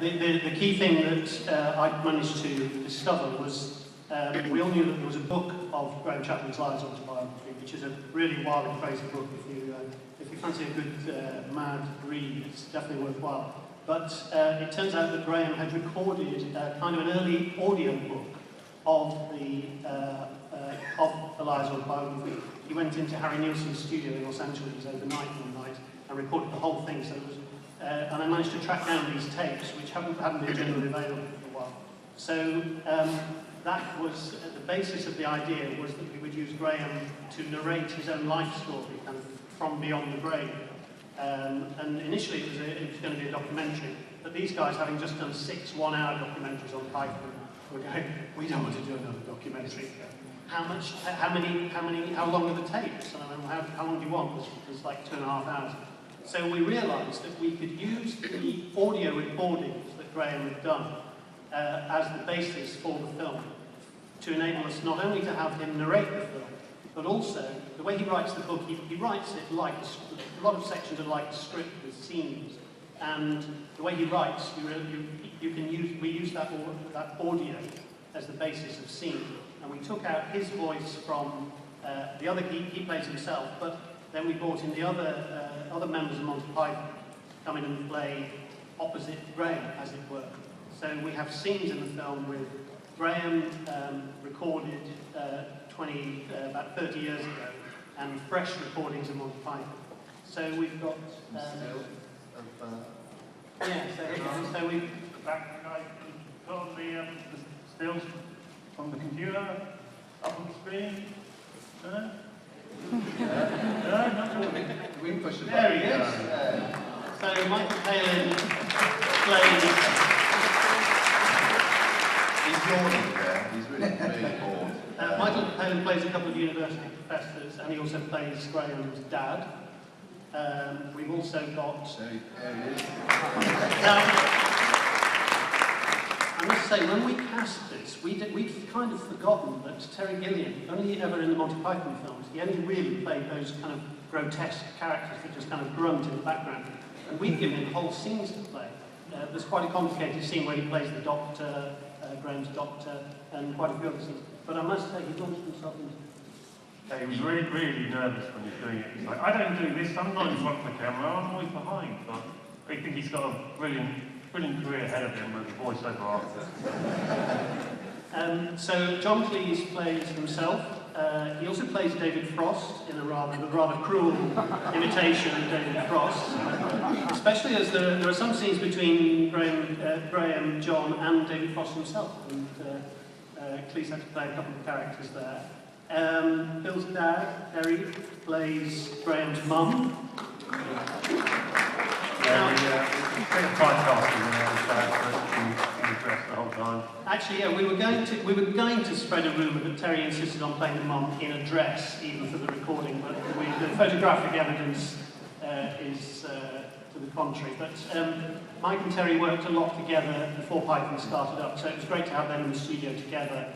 the key thing that I managed to discover was we all knew that there was a book of Graham Chapman's Lives Autobiography, which is a really wild and crazy book. If you fancy a good mad read, it's definitely worthwhile. But it turns out that Graham had recorded kind of an early audio book of the Lives Autobiography. He went into Harry Nilsson's studio in Los Angeles overnight one night and recorded the whole thing. So it was, and I managed to track down these tapes, which hadn't been generally available for a while. So that was the basis of the idea, was that we would use Graham to narrate his own life story, kind of from beyond the grave. And initially it was going to be a documentary, but these guys, having just done 6 one-hour documentaries on Python, were going, we don't want to do another documentary. How long are the tapes? How long do you want? It's like 2.5 hours. So we realised that we could use the audio recordings that Graham had done as the basis for the film, to enable us not only to have him narrate the film, but also the way he writes the book. He writes it like a lot of sections are like a script with scenes, and the way he writes, we use that audio as the basis of scene, and we took out his voice from the other. He plays himself, but then we brought in the other members of Monty Python to come in and play opposite Graham, as it were. So we have scenes in the film with Graham recorded about 30 years ago, and fresh recordings of Monty Python. So we've got so we put on the stills from the computer up on the screen. No? We can push it there he is. So Michael Palin plays. He's yawning there. He's really bored. Michael Palin plays a couple of university professors, and he also plays Graham's dad. We've also got. There he is. Now, I must say, when we cast this, we'd kind of forgotten that Terry Gilliam, only ever in the Monty Python films, he only really played those kind of grotesque characters that just kind of grunt in the background. And we've given him whole scenes to play. There's quite a complicated scene where he plays the doctor, Graham's doctor, and quite a few other scenes. But I must say, he launched himself into. He was really, really nervous when he was doing it. He's like, I don't do this, I'm not in front of the camera, I'm always behind. But I think he's got a brilliant career ahead of him with the voiceover artist. So John Cleese plays himself. He also plays David Frost in a rather cruel imitation of David Frost. Especially as there are some scenes between Graham, John, and David Frost himself. And Cleese had to play a couple of characters there. Bill's dad, Terry, plays Graham's mum. Actually, yeah, we were going to spread a rumour that Terry insisted on playing the mum in a dress, even for the recording, but the photographic evidence is to the contrary. But Mike and Terry worked a lot together before Python started up, so it was great to have them in the studio together,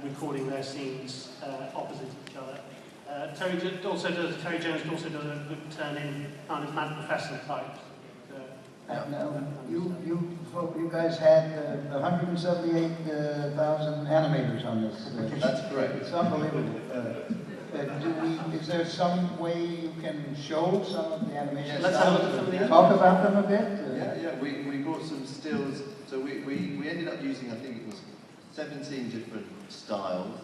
recording their scenes opposite each other. Terry Jones also does a good turn in kind of mad professor types. Now, you guys had 178,000 animators on this. That's correct. It's unbelievable. Is there some way you can show some of the animations? Let's have a look at some of these. Talk about them a bit? Yeah. We brought some stills. So we ended up using, I think it was 17 different styles.